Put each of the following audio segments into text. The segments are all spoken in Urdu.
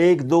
1 2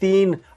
3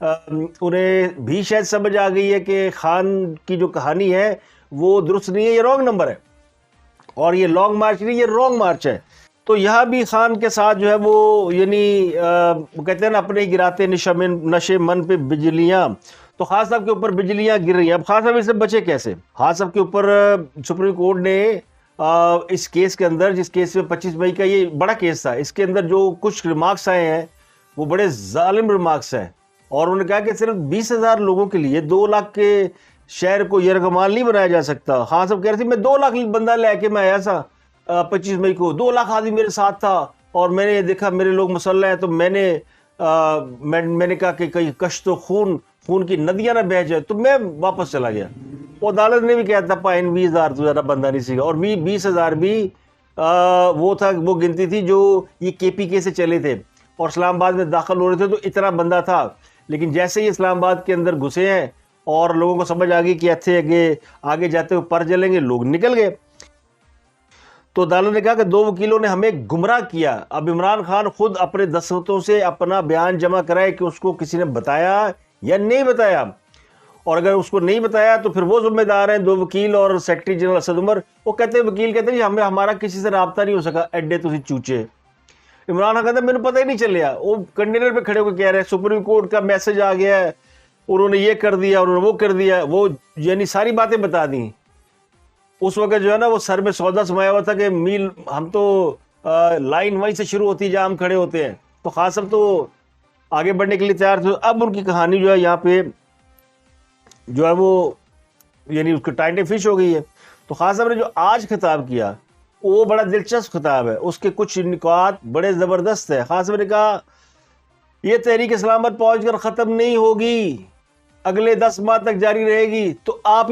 انہیں بھی شاید سمجھ آ گئی ہے کہ خان کی جو کہانی ہے وہ درست نہیں ہے، یہ رانگ نمبر ہے، اور یہ لانگ مارچ نہیں، یہ رانگ مارچ ہے۔ تو یہاں بھی خان کے ساتھ جو ہے وہ یعنی کہتے ہیں نا اپنے ہی گراتے نشے من پہ بجلیاں، تو خان صاحب کے اوپر بجلیاں گر رہی ہیں۔ اب خان صاحب اس سے بچے کیسے؟ خان صاحب کے اوپر سپریم کورٹ نے اس کیس کے اندر، جس کیس میں 25 مئی کا یہ بڑا کیس تھا، اس کے اندر جو کچھ ریمارکس آئے ہیں وہ بڑے ظالم ریمارکس ہیں، اور انہوں نے کہا کہ صرف 20,000 لوگوں کے لیے 2 لاکھ کے شہر کو یرغمال نہیں بنایا جا سکتا۔ خان صاحب کہہ رہے تھے میں 2 لاکھ بندہ لے کے میں آیا تھا 25 مئی کو، 2 لاکھ آدمی میرے ساتھ تھا، اور میں نے دیکھا میرے لوگ مسلح ہیں، تو میں نے کہا کہ کہیں کشت و خون کی ندیاں نہ بہہ جائے، تو میں واپس چلا گیا۔ وہ عدالت نے بھی کہا تھا پائن 20,000 تو زیادہ بندہ نہیں سیکھا، اور 20,000 بھی وہ تھا، وہ گنتی تھی جو یہ KPK سے چلے تھے اور اسلام آباد میں داخل ہو رہے تھے، تو اتنا بندہ تھا۔ لیکن جیسے ہی اسلام آباد کے اندر گھسے ہیں اور لوگوں کو سمجھ آ گئی کہ آگے جاتے ہوئے پر جلیں گے، لوگ نکل گئے۔ تو عدالت نے کہا کہ 2 وکیلوں نے ہمیں گمراہ کیا۔ اب عمران خان خود اپنے دستخطوں سے اپنا بیان جمع کرائے کہ اس کو کسی نے بتایا یا نہیں بتایا، اور اگر اس کو نہیں بتایا تو پھر وہ ذمہ دار ہیں 2 وکیل اور سیکرٹری جنرل اسد عمر۔ وہ وکیل کہتے ہیں جی ہمارا کسی سے رابطہ نہیں ہو سکا، ایڈے تسی چوچے۔ عمران خان کہتے ہیں میرے پتہ ہی نہیں چلیا، وہ کنٹینر پہ کھڑے ہو کے کہہ رہے ہیں سپریم کورٹ کا میسج آ گیا ہے، انہوں نے یہ کر دیا، انہوں نے وہ کر دیا، وہ یعنی ساری باتیں بتا دیں۔ اس وقت جو ہے نا وہ سر میں سودا سمایا ہوا تھا کہ میل ہم تو لائن وہیں سے شروع ہوتی ہے جہاں ہم کھڑے ہوتے ہیں۔ تو خان صاحب تو آگے بڑھنے کے لیے تیار تھے۔ اب ان کی کہانی جو ہے یہاں پہ جو ہے وہ یعنی اس کی ٹائٹل فش ہو گئی ہے۔ تو خان صاحب نے جو آج خطاب کیا وہ بڑا دلچسپ خطاب ہے، اس کے کچھ نکات بڑے زبردست ہے۔ خان صاحب نے کہا یہ تحریک اسلام آباد پہنچ کر ختم نہیں ہوگی، اگلے 10 ماہ تک جاری رہے گی۔ تو آپ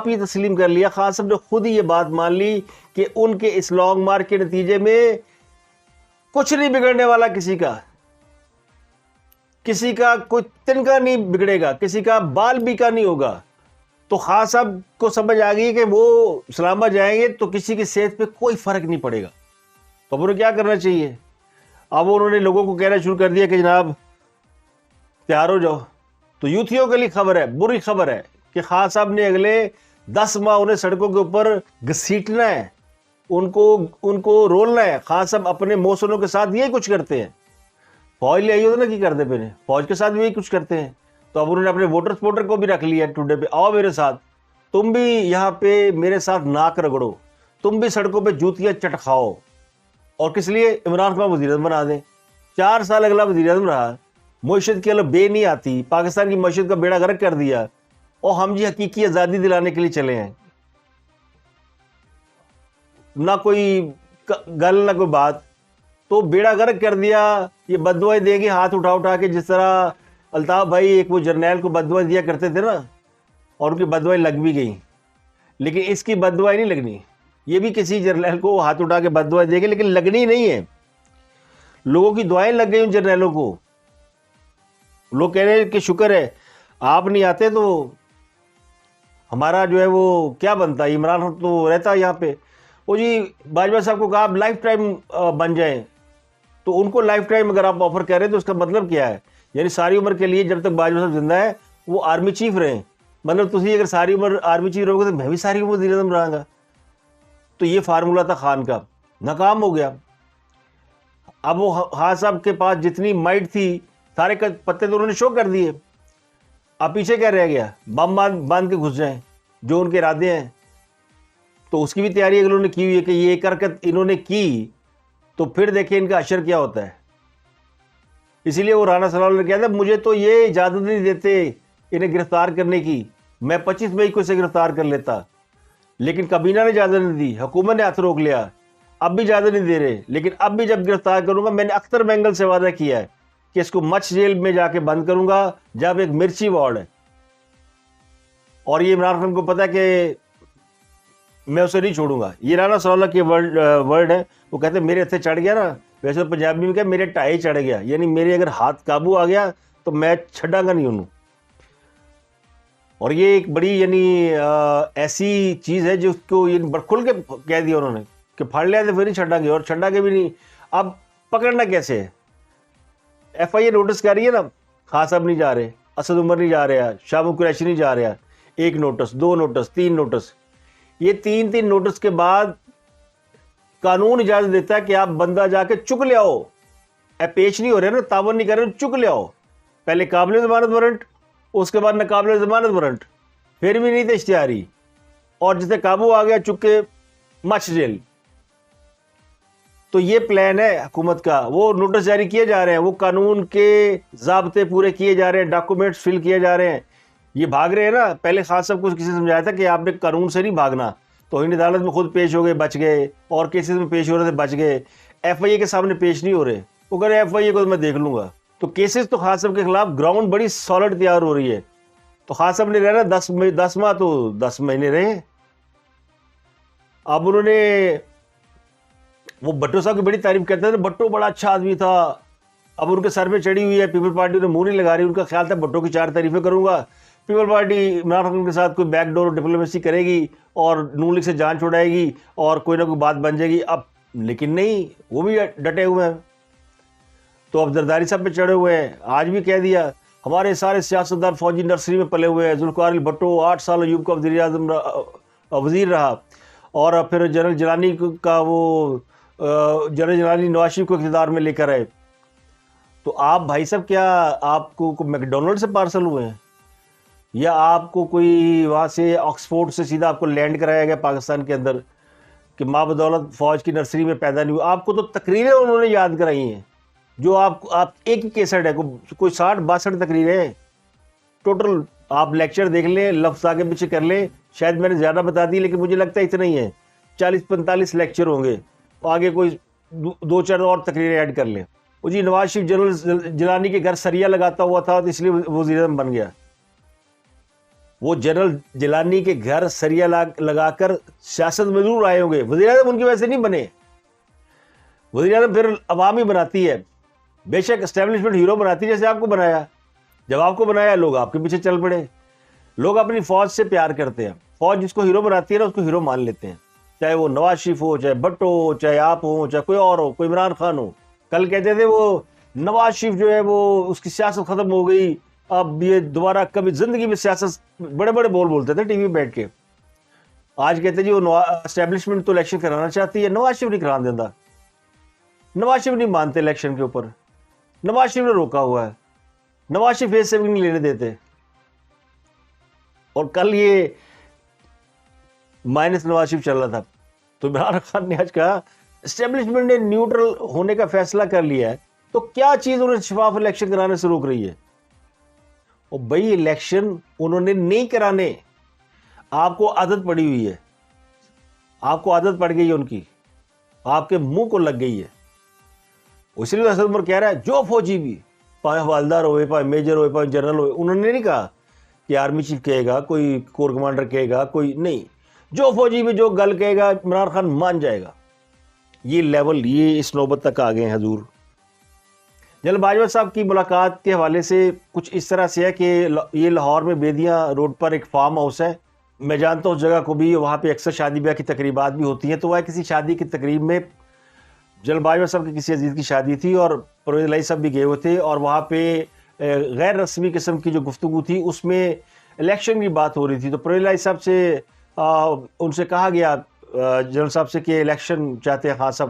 ہی تسلیم کر لیا، خان صاحب نے خود ہی یہ بات مان لی کہ ان کے اس لانگ مارچ کے نتیجے میں کچھ نہیں بگڑنے والا، کسی کا کوئی تنکا نہیں بگڑے گا، کسی کا بال بیکا نہیں ہوگا۔ تو خان صاحب کو سمجھ آ گئی کہ وہ اسلام آباد جائیں گے تو کسی کی صحت پہ کوئی فرق نہیں پڑے گا، تو انہیں کیا کرنا چاہیے؟ اب انہوں نے لوگوں کو کہنا شروع کر دیا کہ جناب تیار ہو جاؤ۔ تو یوتھیوں کے لیے خبر ہے، بری خبر ہے کہ خان صاحب نے اگلے 10 ماہ انہیں سڑکوں کے اوپر گھسیٹنا ہے، ان کو رولنا ہے۔ خان صاحب اپنے موسنوں کے ساتھ یہی کچھ کرتے ہیں، فوج لے آئی ہوتا نا کی کرتے پہ، فوج کے ساتھ بھی یہی کچھ کرتے ہیں۔ تو اب انہوں نے اپنے ووٹر کو بھی رکھ لیا ٹوڈے پہ، آؤ میرے ساتھ، تم بھی یہاں پہ میرے ساتھ ناک رگڑو، تم بھی سڑکوں پہ جوتیاں چٹکھاؤ۔ اور کس لیے؟ عمران خان وزیر اعظم بنا دیں۔ 4 سال اگلا وزیر اعظم رہا، معیشت کی بے نہیں آتی، پاکستان کی معیشت کا بیڑا غرق کر دیا، اور ہم جی حقیقی آزادی دلانے کے لیے چلے ہیں، نہ کوئی گل نہ کوئی بات، تو بیڑا غرق کر دیا۔ یہ بددعائیں دیں گے ہاتھ اٹھا کے، جس طرح الطاف بھائی ایک وہ جرنیل کو بددعائیں دیا کرتے تھے نا، اور ان کی بددعائیں لگ بھی گئیں، لیکن اس کی بددعائیں نہیں لگنی۔ یہ بھی کسی جرنیل کو ہاتھ اٹھا کے بددعائیں دے گے، لیکن لگنی نہیں ہے۔ لوگوں کی دعائیں لگ گئی ان جرنیلوں کو، لوگ کہہ رہے ہیں کہ شکر ہے آپ نہیں آتے تو ہمارا جو ہے وہ کیا بنتا، عمران خان تو رہتا یہاں پہ۔ وہ جی باجوہ صاحب کو کہا آپ لائف ٹائم بن جائیں، تو ان کو لائف ٹائم اگر آپ آفر کر رہے ہیں تو اس کا مطلب کیا ہے؟ یعنی ساری عمر کے لیے جب تک باجوہ صاحب زندہ ہے وہ آرمی چیف رہیں، مطلب تسی اگر ساری عمر آرمی چیف رہو گے تو میں بھی ساری عمر وزیر اعظم رہا گا۔ تو یہ فارمولہ تھا خان کا، ناکام ہو گیا۔ اب وہ خان صاحب کے پاس جتنی مائٹ تھی سارے پتے تو انہوں نے شو کر دیے، اب پیچھے کیا رہ گیا؟ بم باندھ کے گھس جائیں جو ان کے ارادے ہیں۔ تو اس کی بھی تیاری اگر انہوں نے کی ہوئی ہے کہ یہ ایک حرکت انہوں نے کی تو پھر دیکھیں ان کا اشر کیا ہوتا ہے۔ اسی لیے وہ رانا صلی اللہ نے کہا تھا مجھے تو یہ اجازت نہیں دیتے انہیں گرفتار کرنے کی، میں 25 مئی کو اسے گرفتار کر لیتا، لیکن کابینہ نے اجازت نہیں دی، حکومت نے ہاتھ روک لیا، اب بھی اجازت نہیں دے رہے، لیکن اب بھی جب گرفتار کروں گا، میں نے اختر مینگل سے وعدہ کیا ہے کہ اس کو مچھ جیل میں جا کے بند کروں گا جب ایک مرچی وارڈ ہے۔ اور یہ عمران خان کو پتا ہے کہ میں اسے نہیں چھوڑوں گا۔ یہ رانا صلی اللہ کے ورڈ ہے، وہ کہتے ہیں میرے ہتھے چڑھ گیا نا، ویسے تو پنجابی میں کہ میرے ٹائے چڑھ گیا، یعنی میرے اگر ہاتھ قابو آ گیا تو میں چھڑا گا نہیں انہوں۔ اور یہ ایک بڑی یعنی ایسی چیز ہے جس کو کھل کے کہہ دیا انہوں نے کہ پھاڑ لیا تو پھر نہیں چھڑا گے، اور چھڑا کے بھی نہیں۔ اب پکڑنا کیسے ہے؟ ایف آئی اے نوٹس کر رہی ہے نا، خان صاحب نہیں جا رہے، اسد عمر نہیں جا رہا, شامو قریشی نہیں جا رہا, 1 نوٹس 2 نوٹس 3 نوٹس. یہ 3 نوٹس کے بعد قانون اجازت دیتا ہے کہ آپ بندہ جا کے چک لے آؤ. پیش نہیں ہو رہے نا, تعاون نہیں کر رہے, چک لے آؤ. پہلے قابل ضمانت وارنٹ, اس کے بعد ناقابل ضمانت وارنٹ, پھر بھی نہیں تھا اشتہاری, اور جسے قابو آ گیا چک کے مچ جیل. تو یہ پلان ہے حکومت کا. وہ نوٹس جاری کیے جا رہے ہیں, وہ قانون کے ضابطے پورے کیے جا رہے ہیں, ڈاکومنٹس فل کیے جا رہے ہیں. یہ بھاگ رہے ہیں نا. پہلے خان صاحب کو کسی نے سمجھایا تھا کہ آپ نے قانون سے نہیں بھاگنا, توہین عدالت میں خود پیش ہو گئے, بچ گئے, اور کیسز میں پیش ہو رہے تھے, بچ گئے. ایف آئی اے کے سامنے پیش نہیں ہو رہے, وہ کہہ رہے ایف آئی اے کو میں دیکھ لوں گا. تو کیسز تو خان صاحب کے خلاف گراؤنڈ بڑی سالڈ تیار ہو رہی ہے. تو خان صاحب نے رہنا 10 ماہ تو 10 مہینے رہے. اب انہوں نے, وہ بھٹو صاحب کی بڑی تعریف کرتے تھے, بھٹو بڑا اچھا آدمی تھا. اب ان کے سر پہ چڑھی ہوئی ہے, پیپل پارٹی نے منہ نہیں لگا رہی. ان کا خیال تھا بھٹو کی 4 تعریفیں کروں گا, پیپل پارٹی عمران خان کے ساتھ کوئی بیک ڈور ڈپلومیسی کرے گی اور نون لیگ سے جان چھڑائے گی اور کوئی نہ کوئی بات بن جائے گی. اب لیکن نہیں, وہ بھی ڈٹے ہوئے ہیں. تو اب زرداری صاحب پہ چڑھے ہوئے ہیں. آج بھی کہہ دیا ہمارے سارے سیاستدار فوجی نرسری میں پلے ہوئے ہیں. ذوالفقار علی بھٹو 8 سال ایوب کا وزیر اعظم وزیر رہا, اور پھر جنرل جیلانی کا وہ جنرل جیلانی نواز شریف کو اقتدار میں لے کر آئے. تو آپ بھائی صاحب کیا آپ کو میکڈونلڈ سے پارسل ہوئے ہیں, یا آپ کو کوئی وہاں سے آکسفورڈ سے سیدھا آپ کو لینڈ کرایا گیا پاکستان کے اندر کہ ماں بدولت فوج کی نرسری میں پیدا نہیں ہوئی؟ آپ کو تو تقریریں انہوں نے یاد کرائی ہیں, جو آپ ایک ہی کیسٹ ہے, کوئی 60-62 تقریریں ہیں ٹوٹل. آپ لیکچر دیکھ لیں, لفظ آگے پیچھے کر لیں. شاید میں نے زیادہ بتا دی, لیکن مجھے لگتا ہے اتنا ہی ہے, 40-45 لیکچر ہوں گے. آگے کوئی 2-4 اور تقریریں ایڈ کر لیں. وہ جی نواز شریف جنرل جیلانی کے گھر سریا لگاتا ہوا تھا تو اس لیے وزیر اعظم بن گیا. وہ جنرل جیلانی کے گھر سریا لگا کر سیاست میں ضرور آئے ہوں گے, وزیر اعظم ان کی وجہ سے نہیں بنے. وزیر اعظم پھر عوام ہی بناتی ہے, بے شک اسٹیبلشمنٹ ہیرو بناتی ہے, جیسے آپ کو بنایا. جب آپ کو بنایا لوگ آپ کے پیچھے چل پڑے. لوگ اپنی فوج سے پیار کرتے ہیں, فوج جس کو ہیرو بناتی ہے نا اس کو ہیرو مان لیتے ہیں, چاہے وہ نواز شریف ہو, چاہے بھٹو ہو, چاہے آپ ہو, چاہے کوئی اور ہو, کوئی عمران خان ہو. کل کہتے تھے وہ نواز شریف جو ہے وہ اس کی سیاست ختم ہو گئی, اب یہ دوبارہ کبھی زندگی میں سیاست, بڑے بڑے بول بولتے تھے ٹی وی بیٹھ کے. آج کہتے جی وہ اسٹیبلشمنٹ تو الیکشن کرانا چاہتی ہے, نواز شریف نہیں کرانے دیتا. نواز شریف نہیں مانتے الیکشن کے اوپر, نواز شریف نے روکا ہوا ہے, نواز شریف فیس سیونگ نہیں لینے دیتے. اور کل یہ مائنس نواز شریف چل رہا تھا, تو عمران خان نے آج کہا اسٹیبلشمنٹ نے نیوٹرل ہونے کا فیصلہ کر لیا ہے, تو کیا چیز انہیں شفاف الیکشن کرانے سے روک رہی ہے؟ اور بھائی الیکشن انہوں نے نہیں کرانے, آپ کو عادت پڑی ہوئی ہے, آپ کو عادت پڑ گئی ہے ان کی, آپ کے منہ کو لگ گئی ہے. اس لیے اسد عمر کہہ رہا ہے جو فوجی بھی, پائے حوالدار ہوئے, پائے میجر ہوئے, پائے جنرل ہوئے, انہوں نے نہیں کہا کہ آرمی چیف کہے گا, کوئی کور کمانڈر کہے گا, کوئی نہیں, جو فوجی بھی جو گل کہے گا عمران خان مان جائے گا. یہ لیول, یہ اس نوبت تک آ گئے ہیں حضور. جنرل باجوہ صاحب کی ملاقات کے حوالے سے کچھ اس طرح سے ہے کہ یہ لاہور میں بیدیاں روڈ پر ایک فارم ہاؤس ہے, میں جانتا ہوں اس جگہ کو بھی, وہاں پہ اکثر شادی بیاہ کی تقریبات بھی ہوتی ہیں. تو وہ کسی شادی کی تقریب میں جنرل باجوہ صاحب کی کسی عزیز کی شادی تھی, اور پرویز الہی صاحب بھی گئے ہوئے تھے, اور وہاں پہ غیر رسمی قسم کی جو گفتگو تھی اس میں الیکشن کی بات ہو رہی تھی. تو پرویز الہی صاحب سے ان سے کہا گیا جنرل صاحب سے کہ الیکشن چاہتے ہیں خان صاحب,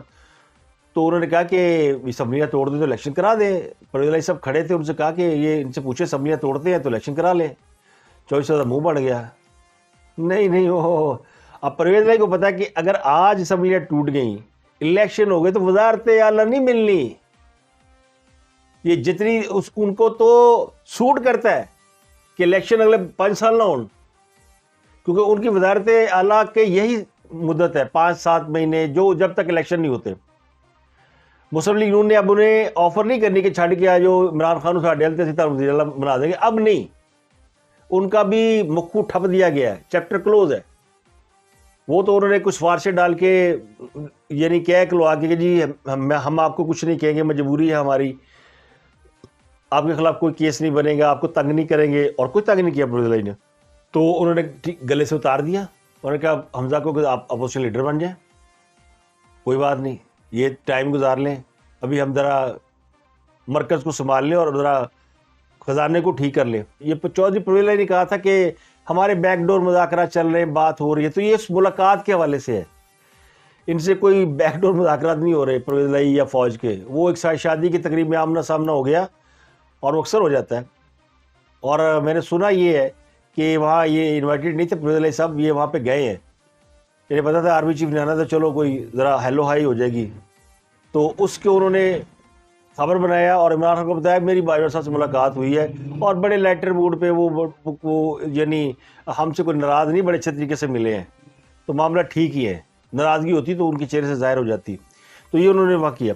تو انہوں نے کہا کہ اسمبلیاں توڑ دیں تو الیکشن کرا دیں. پرویز الہی صاحب کھڑے تھے, ان سے کہا کہ یہ ان سے پوچھے اسمبلیاں توڑتے ہیں تو الیکشن کرا لیں. چوبیس کا منہ بڑھ گیا, نہیں وہ. اب پرویز الہی کو پتا کہ اگر آج اسمبلیاں ٹوٹ گئیں, الیکشن ہو گئے, تو وزارت اعلیٰ نہیں ملنی. یہ جتنی ان کو تو سوٹ کرتا ہے کہ الیکشن اگلے 5 سال نہ ہوں, کیونکہ ان کی وزارت اعلیٰ کے یہی مدت ہے 5-7 مہینے, جو جب تک الیکشن نہیں ہوتے. مسلم لیگ نون نے اب انہیں آفر نہیں کرنی کہ چھڑ کے جو عمران خان ساڈے سی وزیر اعلیٰ بنا دیں گے, اب نہیں. ان کا بھی مکھو ٹھپ دیا گیا ہے, چیپٹر کلوز ہے. وہ تو انہوں نے کچھ سفارشیں ڈال کے یعنی کہہ کلوا کے جی ہم آپ کو کچھ نہیں کہیں گے, مجبوری ہے ہماری, آپ کے خلاف کوئی کیس نہیں بنے گا, آپ کو تنگ نہیں کریں گے, اور کوئی تنگ نہیں کیا پرویز الہی نے. تو انہوں نے گلے سے اتار دیا, انہوں نے کہا حمزہ کو کہ آپ اپوزیشن لیڈر بن جائیں, کوئی بات نہیں, یہ ٹائم گزار لیں, ابھی ہم ذرا مرکز کو سنبھال لیں اور ذرا خزانے کو ٹھیک کر لیں. یہ چودھری پرویز الہی نے کہا تھا کہ ہمارے بیک ڈور مذاکرات چل رہے ہیں, بات ہو رہی ہے, تو یہ اس ملاقات کے حوالے سے ہے. ان سے کوئی بیک ڈور مذاکرات نہیں ہو رہے پرویز الہی یا فوج کے. وہ ایک شادی کی تقریب میں آمنا سامنا ہو گیا اور وہ اکثر ہو جاتا ہے. اور میں نے سنا یہ ہے کہ وہاں یہ انوائٹیڈ نہیں تھے پرویز الہی صاحب, یہ وہاں پہ گئے ہیں. انہیں پتا تھا آرمی چیف نے آنا تھا, چلو کوئی ذرا ہیلو ہائی ہو جائے گی. تو اس کے انہوں نے خبر بنایا اور عمران خان کو بتایا میری باجوہ صاحب سے ملاقات ہوئی ہے, اور بڑے لائٹر موڈ پہ وہ یعنی ہم سے کوئی ناراض نہیں, بڑے اچھے طریقے سے ملے ہیں, تو معاملہ ٹھیک ہی ہے. ناراضگی ہوتی تو ان کے چہرے سے ظاہر ہو جاتی. تو یہ انہوں نے وہاں کیا.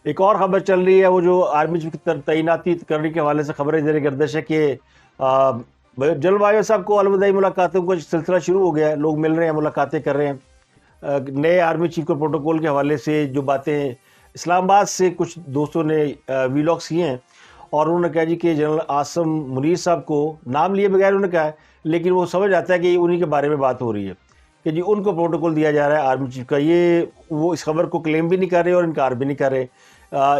ایک اور خبر چل رہی ہے, وہ جو آرمی چیف کی تعیناتی کرنے کے حوالے سے خبریں زیر گردش ہے کہ جنرل باجوہ صاحب کو الوداعی ملاقاتوں کا سلسلہ شروع ہو گیا ہے. لوگ مل رہے ہیں, ملاقاتیں کر رہے ہیں. نئے آرمی چیف کے پروٹوکول کے حوالے سے جو باتیں اسلام آباد سے کچھ دوستوں نے ویلاگس کیے ہیں, اور انہوں نے کہا جی کہ جنرل عاصم منیر صاحب کو نام لیے بغیر انہوں نے کہا ہے, لیکن وہ سمجھ آتا ہے کہ انہی کے بارے میں بات ہو رہی ہے کہ جی ان کو پروٹوکول دیا جا رہا ہے آرمی چیف کا. یہ وہ اس خبر کو کلیم بھی نہیں کر رہے اور انکار بھی نہیں کر رہے.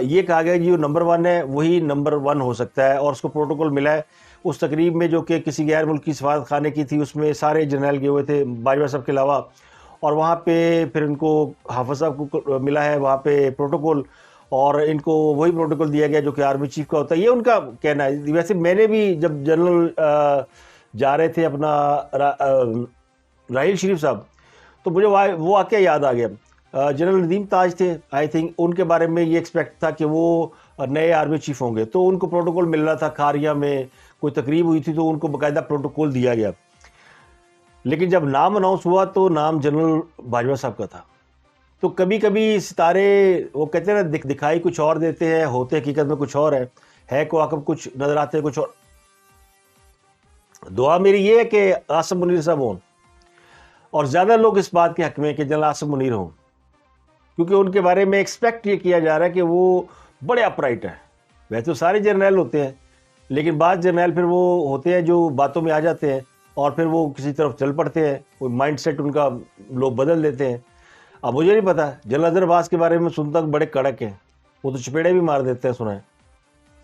یہ کہا گیا جی وہ نمبر 1 ہے, وہی نمبر 1 ہو سکتا ہے, اور اس کو پروٹوکول ملا ہے. اس تقریب میں جو کہ کسی غیر ملکی سفارت خانے کی تھی, اس میں سارے جرنیل گئے ہوئے تھے باجوہ صاحب کے علاوہ, اور وہاں پہ پھر ان کو حافظ صاحب کو ملا ہے وہاں پہ پروٹوکول, اور ان کو وہی پروٹوکول دیا گیا جو کہ آرمی چیف کا ہوتا ہے. یہ ان کا کہنا ہے. ویسے میں نے بھی جب جنرل جا رہے تھے اپنا راحیل شریف صاحب, تو مجھے وہ واقعہ یاد آ گیا. جنرل ندیم تاج تھے آئی تھنک, ان کے بارے میں یہ ایکسپیکٹ تھا کہ وہ نئے آرمی چیف ہوں گے, تو ان کو پروٹوکول مل رہا تھا. کھاریا میں کوئی تقریب ہوئی تھی تو ان کو باقاعدہ پروٹوکول دیا گیا, لیکن جب نام اناؤنس ہوا تو نام جنرل باجوہ صاحب کا تھا. تو کبھی کبھی ستارے وہ کہتے ہیں نا دکھائی کچھ اور دیتے ہیں, ہوتے حقیقت میں کچھ اور ہے کو عقب کچھ نظر آتے ہیں کچھ اور. دعا میری یہ ہے کہ عاصم منیر صاحب ہوں, اور زیادہ لوگ اس بات کے حق میں کہ جنرل عاصم منیر ہوں, کیونکہ ان کے بارے میں ایکسپیکٹ یہ کیا جا رہا ہے کہ وہ بڑے اپرائٹ ہیں. ویسے تو سارے جرنیل ہوتے ہیں, لیکن بعض جرنیل پھر وہ ہوتے ہیں جو باتوں میں آ جاتے ہیں اور پھر وہ کسی طرف چل پڑتے ہیں, کوئی مائنڈ سیٹ ان کا لوگ بدل دیتے ہیں. اب مجھے نہیں پتا, جنرل اظہر عباس کے بارے میں سنتا کہ بڑے کڑک ہیں, وہ تو چپیڑے بھی مار دیتے ہیں سنا ہے.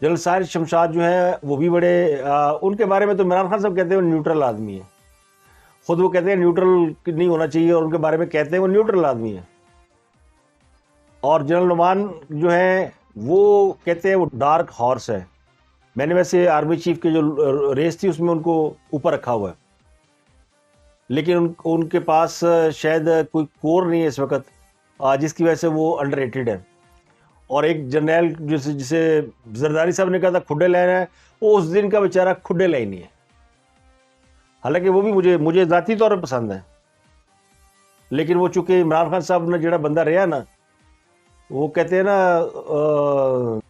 جنرل ساحر شمشاد جو ہیں وہ بھی بڑے ان کے بارے میں تو عمران خان صاحب کہتے ہیں وہ نیوٹرل آدمی ہے. خود وہ کہتے ہیں نیوٹرل نہیں ہونا چاہیے, اور ان کے بارے میں کہتے ہیں وہ نیوٹرل آدمی ہے. اور جنرل نعمان جو ہیں وہ کہتے ہیں وہ ڈارک ہارس ہے. میں نے ویسے آرمی چیف کے جو ریس تھی اس میں ان کو اوپر رکھا ہوا ہے, لیکن ان کے پاس شاید کوئی کور نہیں ہے اس وقت, جس کی وجہ سے وہ انڈر ریٹڈ ہے. اور ایک جرنیل جسے زرداری صاحب نے کہا تھا کھڈے لائن ہے, وہ اس دن کا بیچارہ کھڈے لائن ہی ہے. حالانکہ وہ بھی مجھے ذاتی طور پر پسند ہے, لیکن وہ چونکہ عمران خان صاحب نے جڑا بندہ رہا نا, وہ کہتے ہیں نا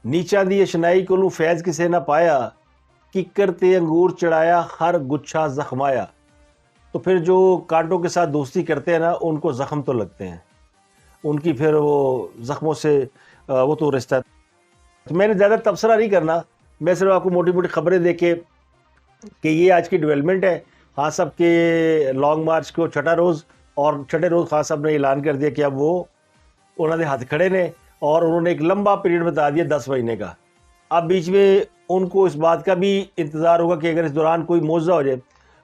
نیچا دی اشنائی کو فیض کسے نہ پایا, ککر تے انگور چڑھایا ہر گچھا زخمایا. تو پھر جو کانٹوں کے ساتھ دوستی کرتے ہیں نا ان کو زخم تو لگتے ہیں, ان کی پھر وہ زخموں سے وہ تو رشتہ ہے. تو میں نے زیادہ تبصرہ نہیں کرنا, میں صرف آپ کو موٹی موٹی خبریں دے کے کہ یہ آج کی ڈیولپمنٹ ہے. خان صاحب کے لانگ مارچ کو چھٹا روز, اور چھٹے روز خان صاحب نے اعلان کر دیا کہ اب وہ انہوں نے ہاتھ کھڑے نے, اور انہوں نے ایک لمبا پیریڈ بتا دیا 10 مہینے کا. اب بیچ میں ان کو اس بات کا بھی انتظار ہوگا کہ اگر اس دوران کوئی معجزہ ہو جائے,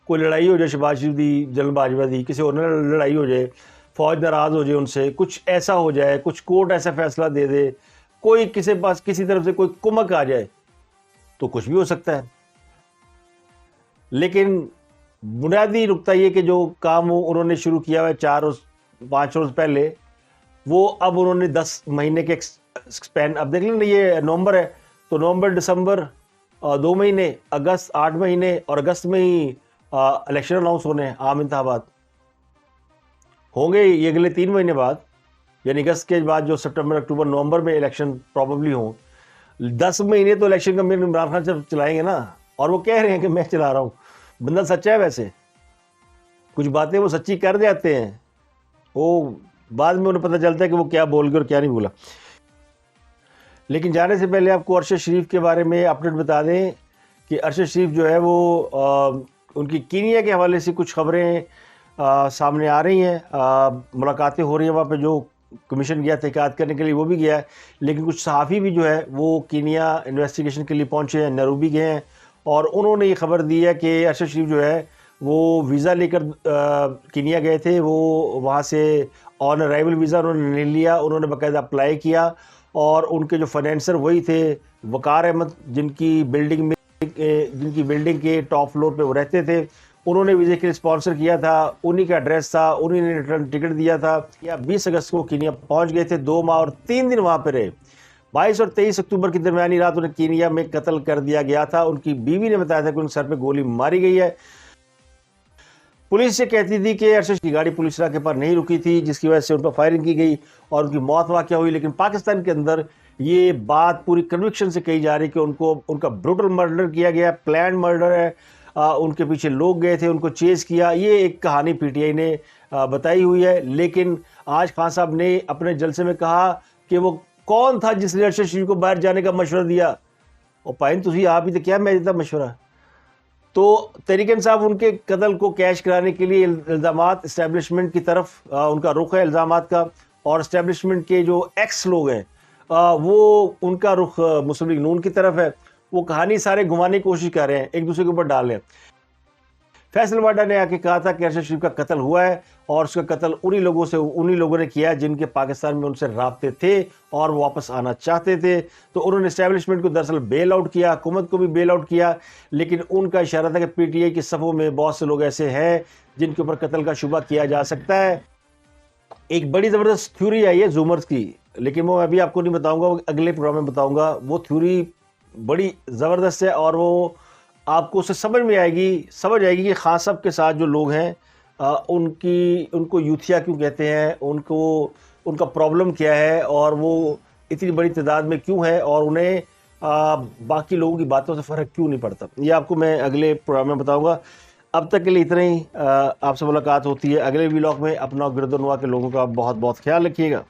کوئی لڑائی ہو جائے شہباز شریف دی جنرل باجوہ دی, کسی اور لڑائی ہو جائے, فوج ناراض ہو جائے ان سے, کچھ ایسا ہو جائے, کچھ کورٹ ایسا فیصلہ دے دے, کوئی کسی پاس کسی طرف سے کوئی کمک آ جائے, تو کچھ بھی ہو سکتا ہے. لیکن بنیادی نقطہ یہ کہ جو کام انہوں نے شروع کیا ہوا ہے 4 روز 5 روز پہلے, وہ اب انہوں نے 10 مہینے کے اسپین, اب دیکھ لیں نا یہ نومبر ہے تو نومبر دسمبر 2 مہینے, اگست 8 مہینے, اور اگست میں ہی الیکشن اناؤنس ہونے ہیں, عام انتخابات ہوں گے یہ اگلے 3 مہینے بعد, یعنی اگست کے بعد جو سپٹمبر اکتوبر نومبر میں الیکشن پروبیبلی ہوں. 10 مہینے تو الیکشن کمیشن عمران خان سے چلائیں گے نا, اور وہ کہہ رہے ہیں کہ میں چلا رہا ہوں. بندہ سچا ہے, ویسے کچھ باتیں وہ سچی کر جاتے ہیں, وہ بعد میں انہیں پتہ چلتا ہے کہ وہ کیا بول گئے اور کیا نہیں بولا. لیکن جانے سے پہلے آپ کو ارشد شریف کے بارے میں اپڈیٹ بتا دیں کہ ارشد شریف جو ہے وہ ان کی کینیا کے حوالے سے کچھ خبریں سامنے آ رہی ہیں. ملاقاتیں ہو رہی ہیں وہاں پہ جو کمیشن گیا تحقیقات کرنے کے لیے، وہ بھی گیا ہے، لیکن کچھ صحافی بھی جو ہے وہ کینیا انویسٹیگیشن کے لیے پہنچے ہیں، نیروبی گئے ہیں، اور انہوں نے یہ خبر دی ہے کہ ارشد شریف جو ہے وہ ویزا لے کر کینیا گئے تھے، وہ وہاں سے آن ارائیول ویزا انہوں نے نہیں لیا، انہوں نے باقاعدہ اپلائی کیا، اور ان کے جو فائنینسر وہی تھے وقار احمد، جن کی بلڈنگ کے ٹاپ فلور پہ وہ رہتے تھے، انہوں نے ویزے کے لیے اسپانسر کیا تھا، انہی کا ایڈریس تھا، انہی نے ریٹرن ٹکٹ دیا تھا۔ یا 20 اگست کو کینیا پہنچ گئے تھے، 2 ماہ اور 3 دن وہاں پہ رہے۔ 22 اور 23 اکتوبر کی درمیانی رات انہیں کینیا میں قتل کر دیا گیا تھا۔ ان کی بیوی نے بتایا تھا کہ ان کے سر پہ گولی ماری گئی ہے۔ پولیس یہ کہتی تھی کہ ارشد کی گاڑی پولیس راہ کے پر نہیں رکی تھی، جس کی وجہ سے ان پر فائرنگ کی گئی اور ان کی موت واقع ہوئی، لیکن پاکستان کے اندر یہ بات پوری کنوکشن سے کہی جا رہی کہ ان کا بروٹل مرڈر کیا گیا، پلان مرڈر ہے، ان کے پیچھے لوگ گئے تھے، ان کو چیز کیا۔ یہ ایک کہانی پی ٹی آئی نے بتائی ہوئی ہے، لیکن آج خان صاحب نے اپنے جلسے میں کہا کہ وہ کون تھا جس نے ارشد شریف کو باہر جانے کا مشورہ دیا؟ اور پائن تسی آپ ہی تو کیا میں دیتا مشورہ؟ تو تحریک انصاف ان کے قتل کو کیش کرانے کے لیے الزامات اسٹیبلشمنٹ کی طرف ان کا رخ ہے الزامات کا، اور اسٹیبلشمنٹ کے جو ایکس لوگ ہیں وہ ان کا رخ مسلم لیگ نون کی طرف ہے۔ وہ کہانی سارے گھمانے کی کوشش کر رہے ہیں، ایک دوسرے کے اوپر ڈال رہے ہیں۔ فیصل واڈا نے آ کے کہا تھا کہ ارشد شریف کا قتل ہوا ہے، اور اس کا قتل انہی لوگوں نے کیا جن کے پاکستان میں ان سے رابطے تھے اور وہ واپس آنا چاہتے تھے۔ تو انہوں نے اسٹیبلشمنٹ کو دراصل بیل آؤٹ کیا، حکومت کو بھی بیل آؤٹ کیا، لیکن ان کا اشارہ تھا کہ پی ٹی آئی کی صفوں میں بہت سے لوگ ایسے ہیں جن کے اوپر قتل کا شبہ کیا جا سکتا ہے۔ ایک بڑی زبردست تھیوری آئی ہے زومرز کی، لیکن وہ ابھی آپ کو نہیں بتاؤں گا، وہ اگلے پروگرام میں بتاؤں گا۔ وہ تھیوری بڑی زبردست ہے، اور وہ آپ کو اسے سمجھ آئے گی کہ خان صاحب کے ساتھ جو لوگ ہیں ان کو یوتھیا کیوں کہتے ہیں، ان کا پرابلم کیا ہے، اور وہ اتنی بڑی تعداد میں کیوں ہے، اور انہیں باقی لوگوں کی باتوں سے فرق کیوں نہیں پڑتا۔ یہ آپ کو میں اگلے پروگرام میں بتاؤں گا۔ اب تک کے لیے اتنا ہی، آپ سے ملاقات ہوتی ہے اگلے ولاگ میں۔ اپنا گرد و نواح کے لوگوں کا بہت بہت خیال رکھیے گا۔